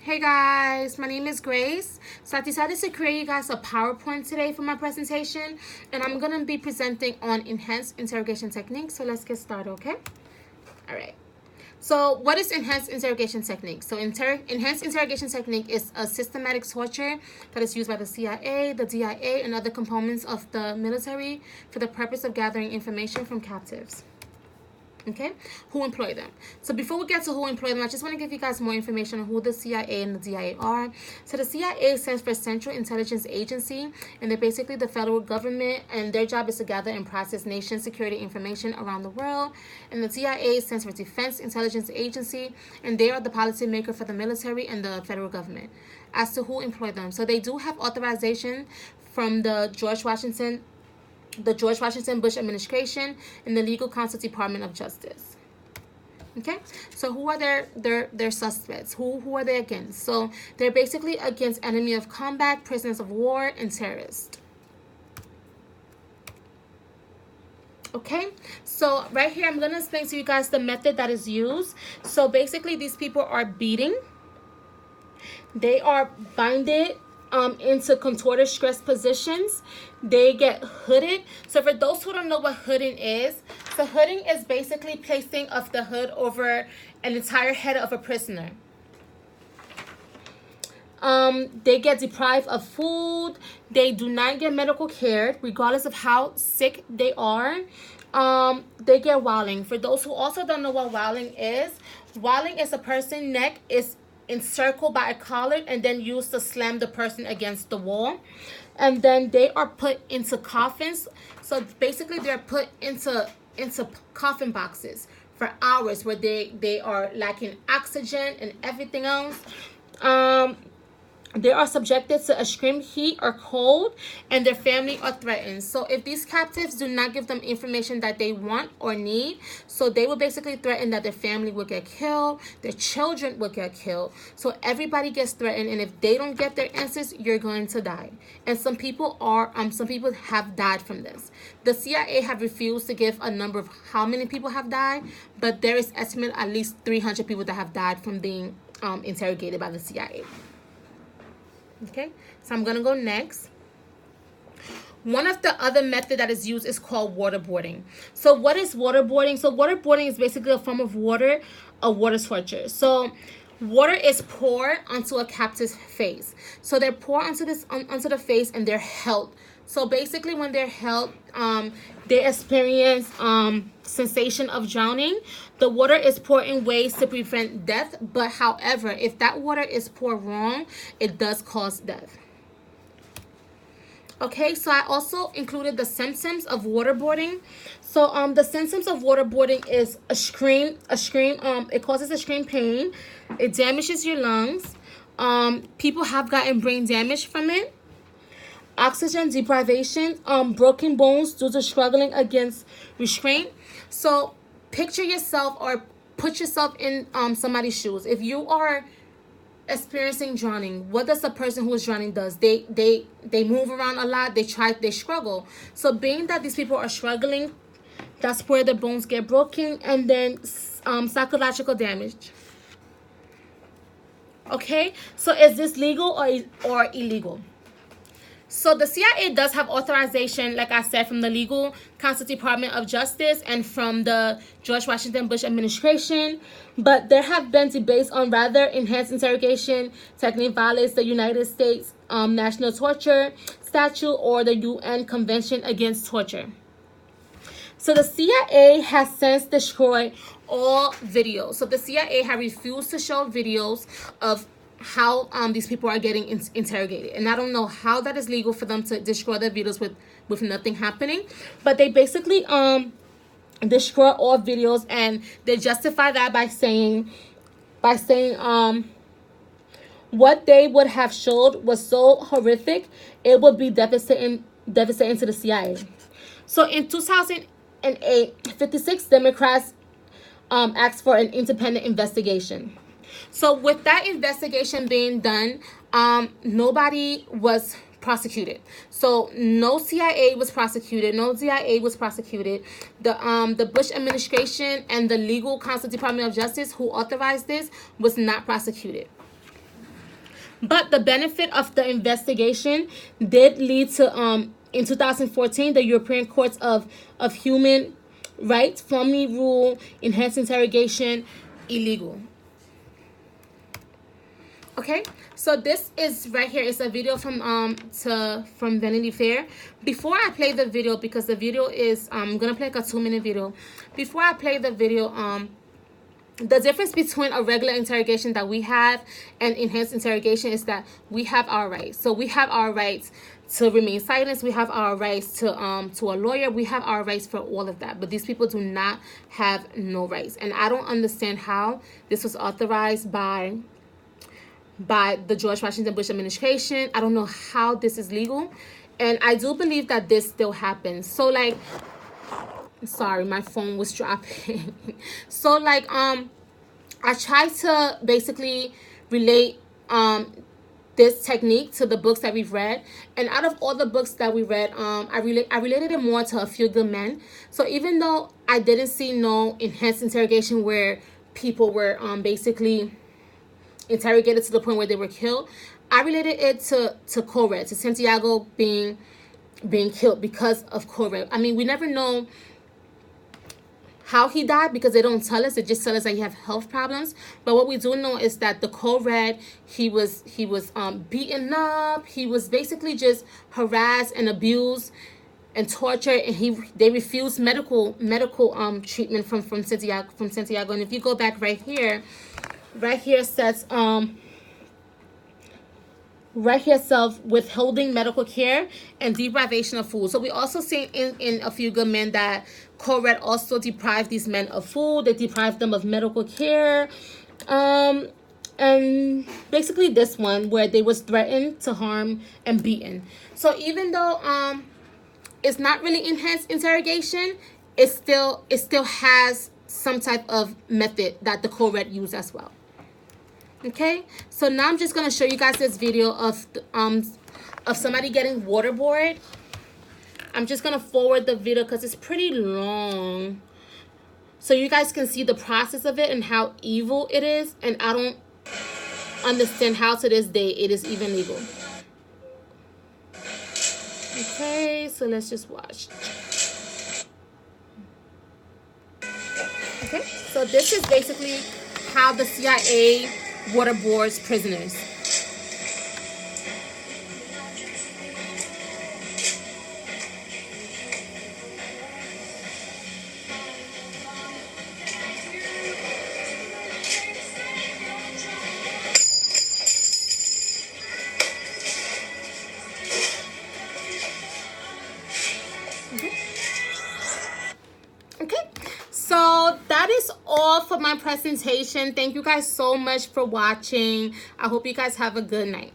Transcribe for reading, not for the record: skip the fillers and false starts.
Hey guys, my name is Grace. So I decided to create you guys a PowerPoint today for my presentation, and I'm going to be presenting on enhanced interrogation techniques. So let's get started, okay? All right. So what is enhanced interrogation technique? So enhanced interrogation technique is a systematic torture that is used by the CIA, the DIA, and other components of the military for the purpose of gathering information from captives. Okay, who employ them? So before we get to who employ them, I just want to give you guys more information on who the CIA and the DIA are. So the CIA stands for Central Intelligence Agency, and they're basically the federal government, and their job is to gather and process nation security information around the world. And the DIA stands for Defense Intelligence Agency, and they are the policymaker for the military and the federal government. As to who employ them, so they do have authorization from the George Washington Bush administration and the Legal Counsel Department of Justice. Okay, so who are their suspects? Who are they against? So they're basically against enemy of combat, prisoners of war, and terrorists. Okay, so right here I'm gonna explain to you guys the method that is used. So basically these people are beating. They are binded into contorted stress positions. They get hooded. So for those who don't know what hooding is, so hooding is basically placing of the hood over an entire head of a prisoner. They get deprived of food. They do not get medical care regardless of how sick they are. They get wailing. For those who also don't know what wailing is a person's neck is encircled by a collar and then used to slam the person against the wall. And then they are put into coffins. So basically they're put into coffin boxes for hours where they are lacking oxygen and everything else. They are subjected to extreme heat or cold, and their family are threatened. So if these captives do not give them information that they want or need, so they will basically threaten that their family will get killed, their children will get killed. So everybody gets threatened, and if they don't get their answers, you're going to die. And some people have died from this. The CIA have refused to give a number of how many people have died, but there is estimate at least 300 people that have died from being interrogated by the CIA. Okay, so I'm going to go next. One of the other method that is used is called waterboarding. So what is waterboarding? So waterboarding is basically a form of water torture. So water is poured onto a captive's face. So they're poured onto the face and they're held. So basically when they're held, they experience sensation of drowning. The water is poured in ways to prevent death, but however, if that water is poured wrong, it does cause death. Okay, so I also included the symptoms of waterboarding. So the symptoms of waterboarding is a scream, it causes extreme pain, it damages your lungs. People have gotten brain damage from it. Oxygen deprivation, broken bones due to struggling against restraint. So picture yourself or put yourself in somebody's shoes. If you are experiencing drowning, what does a person who is drowning does? They move around a lot, they struggle. So being that these people are struggling, that's where the bones get broken, and then psychological damage. Okay, so is this legal or illegal? So the CIA does have authorization, like I said, from the Legal Counsel Department of Justice and from the George Washington Bush administration. But there have been debates on whether enhanced interrogation technique violates the United States National Torture Statute or the UN Convention Against Torture. So the CIA has since destroyed all videos. So the CIA have refused to show videos of how these people are getting interrogated, and I don't know how that is legal for them to destroy the videos with nothing happening, but they basically destroy all videos, and they justify that by saying what they would have showed was so horrific it would be devastating to the CIA. So in 2008, 56 Democrats asked for an independent investigation. So with that investigation being done, nobody was prosecuted. So no CIA was prosecuted. No DIA was prosecuted. The Bush administration and the Legal Counsel Department of Justice, who authorized this, was not prosecuted. But the benefit of the investigation did lead to in 2014 the European Courts of Human Rights formally ruled enhanced interrogation illegal. Okay, so this is right here is a video from Vanity Fair. Before I play the video, because the video is I'm gonna play like a 2-minute video. Before I play the video, the difference between a regular interrogation that we have and enhanced interrogation is that we have our rights. So we have our rights to remain silent. We have our rights to a lawyer. We have our rights for all of that. But these people do not have no rights. And I don't understand how this was authorized by the George Washington Bush administration. I don't know how this is legal. And I do believe that this still happens. So like, sorry, my phone was dropping. So like I tried to basically relate this technique to the books that we've read, and out of all the books that we read, I related it more to A Few Good Men. So even though I didn't see no enhanced interrogation where people were basically interrogated to the point where they were killed, I related it to Code Red, to Santiago being killed because of Code Red. I mean, we never know how he died because they don't tell us. They just tell us that he have health problems. But what we do know is that the Code Red, he was beaten up. He was basically just harassed and abused and tortured, and they refused medical treatment from Santiago. And if you go back right here says right here self withholding medical care and deprivation of food. So we also see in A Few Good Men that Code Red also deprived these men of food. They deprived them of medical care, and basically this one where they was threatened to harm and beaten. So even though it's not really enhanced interrogation, it still has some type of method that the Code Red used as well. Okay, so now I'm just gonna show you guys this video of somebody getting waterboarded. I'm just gonna forward the video because it's pretty long, so you guys can see the process of it and how evil it is. And I don't understand how to this day it is even legal. Okay, so let's just watch. Okay, so this is basically how the CIA waterboards prisoners. Okay, so that is all for my presentation. Thank you guys so much for watching. I hope you guys have a good night.